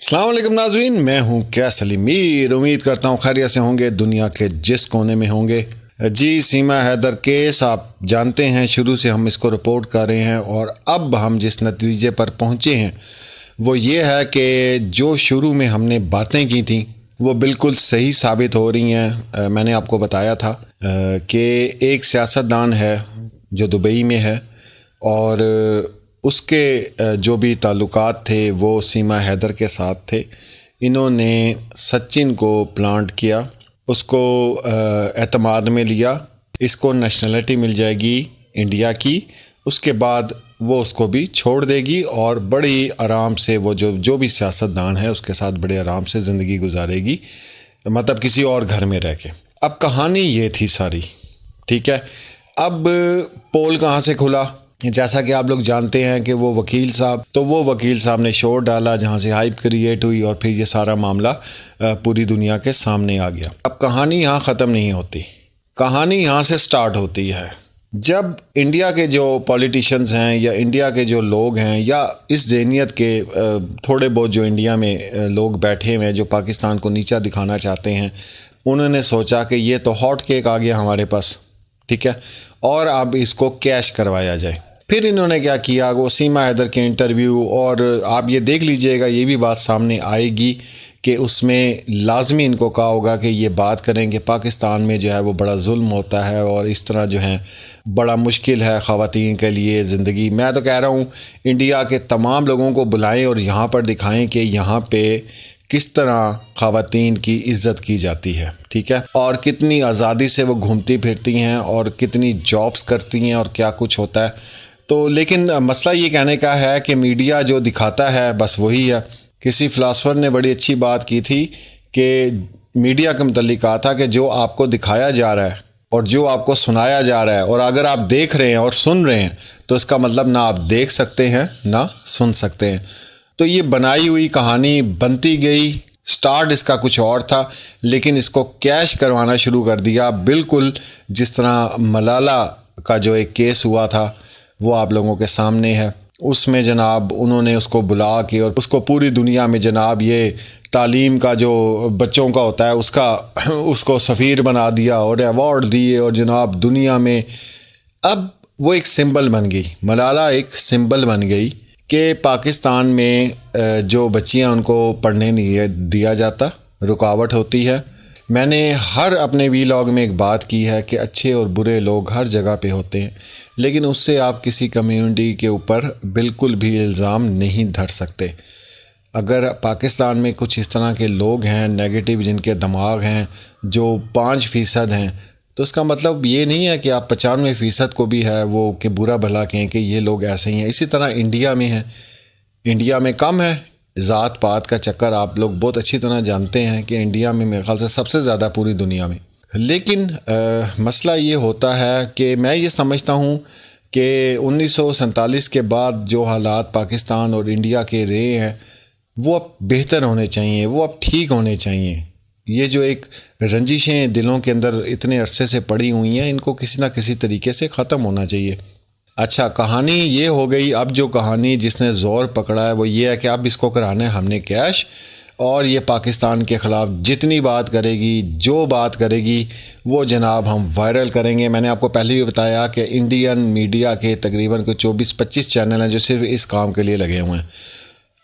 अस्सलाम वालेकुम नाज़रीन, मैं हूं कैसल मीर। उम्मीद करता हूं खैरियत से होंगे, दुनिया के जिस कोने में होंगे। जी, सीमा हैदर केस आप जानते हैं, शुरू से हम इसको रिपोर्ट कर रहे हैं और अब हम जिस नतीजे पर पहुंचे हैं वो ये है कि जो शुरू में हमने बातें की थी वो बिल्कुल सही साबित हो रही हैं। मैंने आपको बताया था कि एक सियासतदान है जो दुबई में है और उसके जो भी ताल्लुकात थे वो सीमा हैदर के साथ थे। इन्होंने सचिन को प्लांट किया, उसको एतमाद में लिया, इसको नेशनलिटी मिल जाएगी इंडिया की, उसके बाद वो उसको भी छोड़ देगी और बड़ी आराम से वो जो भी सियासतदान है उसके साथ बड़े आराम से ज़िंदगी गुजारेगी, मतलब किसी और घर में रह के। अब कहानी ये थी सारी, ठीक है। अब पोल कहाँ से खुला? जैसा कि आप लोग जानते हैं कि वो वकील साहब ने शोर डाला जहाँ से हाइप क्रिएट हुई और फिर ये सारा मामला पूरी दुनिया के सामने आ गया। अब कहानी यहाँ ख़त्म नहीं होती, कहानी यहाँ से स्टार्ट होती है। जब इंडिया के जो पॉलिटिशियंस हैं या इंडिया के जो लोग हैं या इस ज़हनियत के थोड़े बहुत जो इंडिया में लोग बैठे हुए हैं जो पाकिस्तान को नीचा दिखाना चाहते हैं, उन्होंने सोचा कि ये तो हॉट केक आ गया हमारे पास, ठीक है, और अब इसको कैश करवाया जाए। फिर इन्होंने क्या किया, वो सीमा हैदर के इंटरव्यू, और आप ये देख लीजिएगा ये भी बात सामने आएगी कि उसमें लाजमी इनको कहा होगा कि ये बात करें कि पाकिस्तान में जो है वो बड़ा जुल्म होता है और इस तरह जो है बड़ा मुश्किल है ख़वातीन के लिए ज़िंदगी। मैं तो कह रहा हूँ इंडिया के तमाम लोगों को बुलाएं और यहाँ पर दिखाएं कि यहाँ पे किस तरह ख़वातीन की इज़्ज़त की जाती है, ठीक है, और कितनी आज़ादी से वो घूमती फिरती हैं और कितनी जॉब्स करती हैं और क्या कुछ होता है। तो लेकिन मसला ये कहने का है कि मीडिया जो दिखाता है बस वही है। किसी फ़िलासफ़र ने बड़ी अच्छी बात की थी कि मीडिया के मुतल्लिक़ कहा था कि जो आपको दिखाया जा रहा है और जो आपको सुनाया जा रहा है, और अगर आप देख रहे हैं और सुन रहे हैं तो इसका मतलब ना आप देख सकते हैं ना सुन सकते हैं। तो ये बनाई हुई कहानी बनती गई, स्टार्ट इसका कुछ और था लेकिन इसको कैश करवाना शुरू कर दिया, बिल्कुल जिस तरह मलाला का जो एक केस हुआ था वो आप लोगों के सामने है। उसमें जनाब उन्होंने उसको बुला के और उसको पूरी दुनिया में जनाब ये तालीम का जो बच्चों का होता है उसको सफ़ीर बना दिया और अवार्ड दिए और जनाब दुनिया में अब वो एक सिंबल बन गई। मलाला एक सिंबल बन गई कि पाकिस्तान में जो बच्चियां उनको पढ़ने नहीं दिया जाता, रुकावट होती है। मैंने हर अपने वीलॉग में एक बात की है कि अच्छे और बुरे लोग हर जगह पे होते हैं, लेकिन उससे आप किसी कम्युनिटी के ऊपर बिल्कुल भी इल्ज़ाम नहीं धर सकते। अगर पाकिस्तान में कुछ इस तरह के लोग हैं नेगेटिव, जिनके दिमाग हैं जो 5% हैं, तो इसका मतलब ये नहीं है कि आप 95% को भी है वो कि बुरा भला कहें कि ये लोग ऐसे ही हैं। इसी तरह इंडिया में है, इंडिया में कम है ज़ात पात का चक्कर, आप लोग बहुत अच्छी तरह जानते हैं कि इंडिया में मेरे ख्याल से सबसे ज़्यादा पूरी दुनिया में। लेकिन मसला ये होता है कि मैं ये समझता हूँ कि 1947 के बाद जो हालात पाकिस्तान और इंडिया के रहे हैं वो अब बेहतर होने चाहिए, वो अब ठीक होने चाहिए। ये जो एक रंजिशें दिलों के अंदर इतने अरसे से पड़ी हुई हैं, इनको किसी ना किसी तरीके से ख़त्म होना चाहिए। अच्छा, कहानी ये हो गई। अब जो कहानी जिसने ज़ोर पकड़ा है वो ये है कि अब इसको कराना है हमने कैश, और ये पाकिस्तान के ख़िलाफ़ जितनी बात करेगी, जो बात करेगी वो जनाब हम वायरल करेंगे। मैंने आपको पहले भी बताया कि इंडियन मीडिया के तकरीबन कोई 24-25 चैनल हैं जो सिर्फ इस काम के लिए लगे हुए हैं।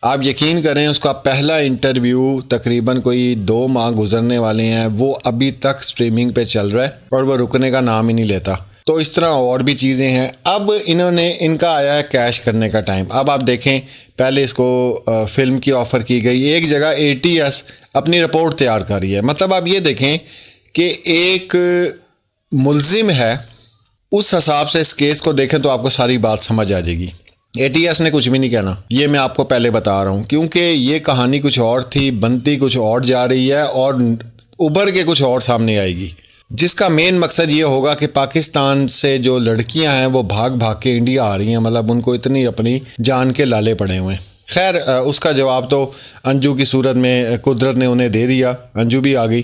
आप यकीन करें, उसका पहला इंटरव्यू तकरीबन कोई 2 माह गुजरने वाले हैं, वो अभी तक स्ट्रीमिंग पे चल रहा है और वो रुकने का नाम ही नहीं लेता। तो इस तरह और भी चीज़ें हैं। अब इनका आया है कैश करने का टाइम। अब आप देखें, पहले इसको फ़िल्म की ऑफ़र की गई, एक जगह ATS अपनी रिपोर्ट तैयार कर रही है। मतलब आप ये देखें कि एक मुल्ज़िम है, उस हिसाब से इस केस को देखें तो आपको सारी बात समझ आ जाएगी। ATS ने कुछ भी नहीं कहना, ये मैं आपको पहले बता रहा हूँ, क्योंकि ये कहानी कुछ और थी, बनती कुछ और जा रही है और उभर के कुछ और सामने आएगी, जिसका मेन मकसद ये होगा कि पाकिस्तान से जो लड़कियां हैं वो भाग भाग के इंडिया आ रही हैं, मतलब उनको इतनी अपनी जान के लाले पड़े हुए हैं। खैर उसका जवाब तो अंजू की सूरत में कुदरत ने उन्हें दे दिया, अंजू भी आ गई।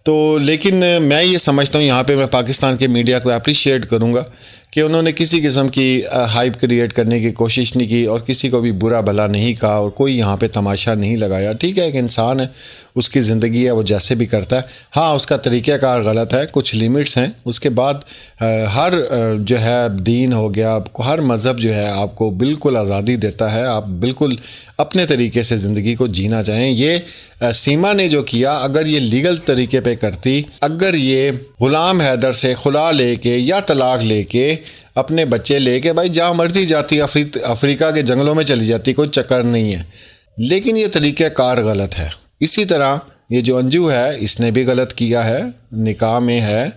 तो लेकिन मैं ये समझता हूँ यहाँ पे मैं पाकिस्तान के मीडिया को अप्रिशिएट करूँगा کہ انہوں نے کسی قسم کی ہائپ کریٹ کرنے کی کوشش نہیں کی اور کسی کو بھی برا بھلا نہیں کہا اور کوئی یہاں پہ تماشا نہیں لگایا. ٹھیک ہے، ایک انسان ہے، اس کی زندگی ہے، وہ جیسے بھی کرتا ہے. ہاں، اس کا طریقہ کار غلط ہے، کچھ لیمٹس ہیں. اس کے بعد ہر جو ہے دین ہو گیا، ہر مذہب جو ہے آپ کو بالکل آزادی دیتا ہے، آپ بالکل اپنے طریقے سے زندگی کو جینا چاہیں. یہ سیما نے جو کیا، اگر یہ لیگل طریقے پہ کرتی، اگر یہ غلام حیدر سے خلا لے کے یا طلاق لے کے اپنے بچے لے کے بھائی جہاں مرضی جاتی، افریقہ کے جنگلوں میں چلی جاتی، کوئی چکر نہیں ہے. لیکن یہ طریقہ کار غلط ہے. اسی طرح یہ جو انجو ہے، اس نے بھی غلط کیا ہے، نکاح میں ہے،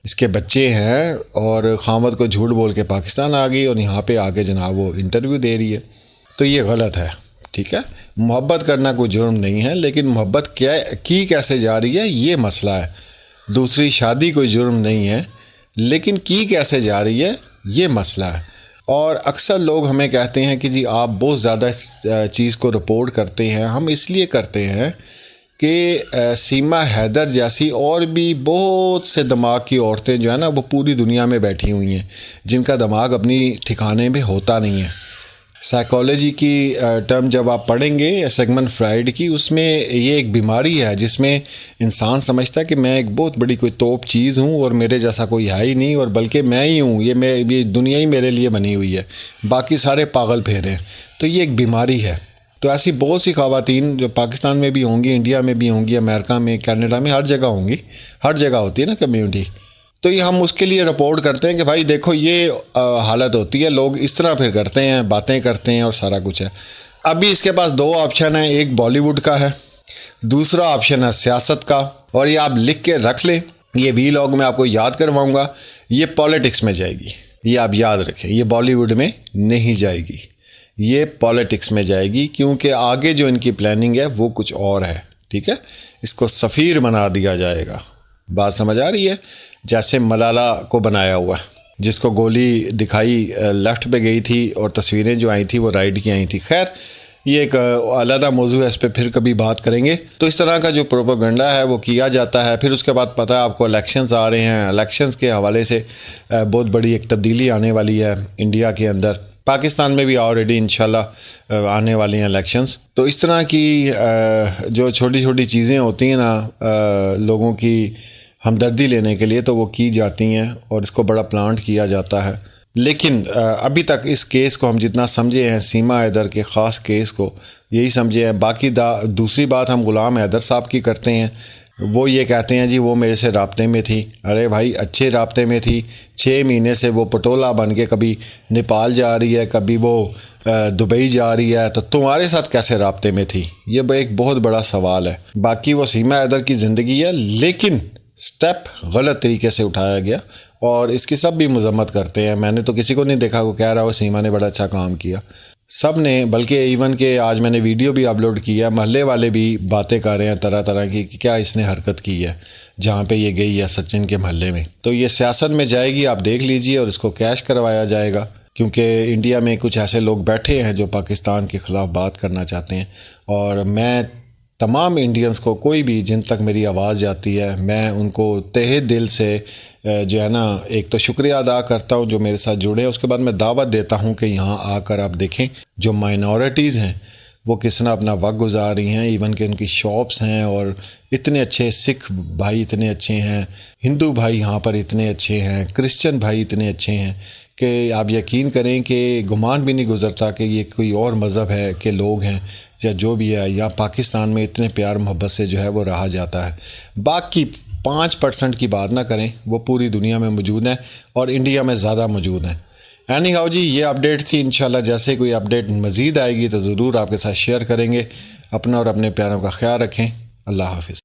اس کے بچے ہیں اور خامد کو جھوٹ بول کے پاکستان آ گئی اور یہاں پہ آ کے جناب وہ انٹرویو دے رہی ہے. تو یہ غلط ہے. ٹھیک ہے، محبت کرنا کوئی جرم نہیں ہے، لیکن محبت کی کیسے جا رہی ہے یہ مسئلہ ہے. دوسری شادی کوئی جرم نہیں ہے، لیکن کی کیسے جا رہی ہے یہ مسئلہ ہے. اور اکثر لوگ ہمیں کہتے ہیں کہ جی آپ بہت زیادہ اس چیز کو رپورٹ کرتے ہیں. ہم اس لیے کرتے ہیں کہ سیما حیدر جیسی اور بھی بہت سے دماغ کی عورتیں جو ہیں نا، وہ پوری دنیا میں بیٹھی ہوئی ہیں، جن کا دماغ اپنی ٹھکانے میں ہوتا نہیں ہے. سائیکالوجی کی ٹرم جب آپ پڑھیں گے، سیگمنڈ فرائیڈ کی، اس میں یہ ایک بیماری ہے جس میں انسان سمجھتا ہے کہ میں ایک بہت بڑی کوئی توپ چیز ہوں اور میرے جیسا کوئی ہے ہی نہیں، اور بلکہ میں ہی ہوں، یہ دنیا ہی میرے لیے بنی ہوئی ہے، باقی سارے پاگل پھیرے ہیں. تو یہ ایک بیماری ہے. تو ایسی بہت سی خواتین جو پاکستان میں بھی ہوں گی، انڈیا میں بھی ہوں گی، امریکہ میں، کینیڈا میں، ہر جگہ ہوں گی، ہر جگہ ہوتی ہے نا کمیونٹی. تو یہ ہم اس کے لیے رپورٹ کرتے ہیں کہ بھائی دیکھو یہ حالت ہوتی ہے، لوگ اس طرح پھر کرتے ہیں، باتیں کرتے ہیں اور سارا کچھ ہے. ابھی اس کے پاس دو آپشن ہیں، ایک بالی ووڈ کا ہے، دوسرا آپشن ہے سیاست کا. اور یہ آپ لکھ کے رکھ لیں، یہ وی لاگ میں آپ کو یاد کرواؤں گا. یہ پالیٹکس میں جائے گی، یہ آپ یاد رکھیں. یہ بالی ووڈ میں نہیں جائے گی، یہ پالیٹکس میں جائے گی، کیونکہ آگے جو ان کی پلاننگ ہے وہ کچھ اور ہے. ٹھیک ہے، اس کو سفیر بنا دیا جائے گا. بات سمجھ آ رہی ہے؟ جیسے ملالہ کو بنایا ہوا ہے، جس کو گولی دکھائی لیفٹ پہ گئی تھی اور تصویریں جو آئی تھی وہ رائٹ کی آئی تھی. خیر، یہ ایک علیحدہ موضوع ہے، اس پہ پھر کبھی بات کریں گے. تو اس طرح کا جو پروپیگنڈا ہے وہ کیا جاتا ہے. پھر اس کے بعد پتہ ہے آپ کو الیکشنز آ رہے ہیں، الیکشنز کے حوالے سے بہت بڑی ایک تبدیلی آنے والی ہے انڈیا کے اندر. پاکستان میں بھی آلریڈی انشاءاللہ آنے والی ہیں الیکشنز. تو اس طرح کی جو چھوٹی چھوٹی چیزیں ہوتی ہیں نا لوگوں کی ہمدردی لینے کے لیے، تو وہ کی جاتی ہیں اور اس کو بڑا پلانٹ کیا جاتا ہے. لیکن ابھی تک اس کیس کو ہم جتنا سمجھے ہیں، سیما حیدر کے خاص کیس کو یہی سمجھے ہیں. باقی دوسری بات ہم غلام حیدر صاحب کی کرتے ہیں. وہ یہ کہتے ہیں جی وہ میرے سے رابطے میں تھی. ارے بھائی اچھے رابطے میں تھی، 6 مہینے سے وہ پٹولا بن کے کبھی نیپال جا رہی ہے، کبھی وہ دبئی جا رہی ہے، تو تمہارے ساتھ کیسے رابطے میں تھی؟ یہ ایک بہت بڑا سوال ہے. باقی وہ سیما حیدر کی زندگی ہے، لیکن سٹیپ غلط طریقے سے اٹھایا گیا اور اس کی سب بھی مذمت کرتے ہیں. میں نے تو کسی کو نہیں دیکھا وہ کہہ رہا ہو سیما نے بڑا اچھا کام کیا. سب نے، بلکہ ایون کہ آج میں نے ویڈیو بھی اپلوڈ کیا، محلے والے بھی باتیں کر رہے ہیں طرح طرح کی کہ کیا اس نے حرکت کی ہے جہاں پہ یہ گئی ہے سچن کے محلے میں. تو یہ سیاست میں جائے گی، آپ دیکھ لیجئے، اور اس کو کیش کروایا جائے گا، کیونکہ انڈیا میں کچھ ایسے لوگ بیٹھے ہیں جو پاکستان کے خلاف بات کرنا چاہتے ہیں. اور میں تمام انڈینز کو، کوئی بھی جن تک میری آواز جاتی ہے، میں ان کو تہہ دل سے جو ہے نا ایک تو شکریہ ادا کرتا ہوں جو میرے ساتھ جڑے ہیں. اس کے بعد میں دعوت دیتا ہوں کہ یہاں آ کر آپ دیکھیں جو مائنورٹیز ہیں وہ کس طرح اپنا وقت گزار رہی ہیں. ایون کہ ان کی شاپس ہیں، اور اتنے اچھے سکھ بھائی اتنے اچھے ہیں، ہندو بھائی یہاں پر اتنے اچھے ہیں، کرسچن بھائی اتنے اچھے ہیں کہ آپ یقین کریں کہ گمان بھی نہیں گزرتا کہ یہ کوئی اور مذہب ہے کہ لوگ ہیں یا جو بھی ہے. یا پاکستان میں اتنے پیار محبت سے جو ہے وہ رہا جاتا ہے. باقی 5% کی بات نہ کریں، وہ پوری دنیا میں موجود ہیں اور انڈیا میں زیادہ موجود ہیں. اینی ہاؤ جی، یہ اپڈیٹ تھی. انشاءاللہ جیسے کوئی اپڈیٹ مزید آئے گی تو ضرور آپ کے ساتھ شیئر کریں گے. اپنا اور اپنے پیاروں کا خیال رکھیں. اللہ حافظ.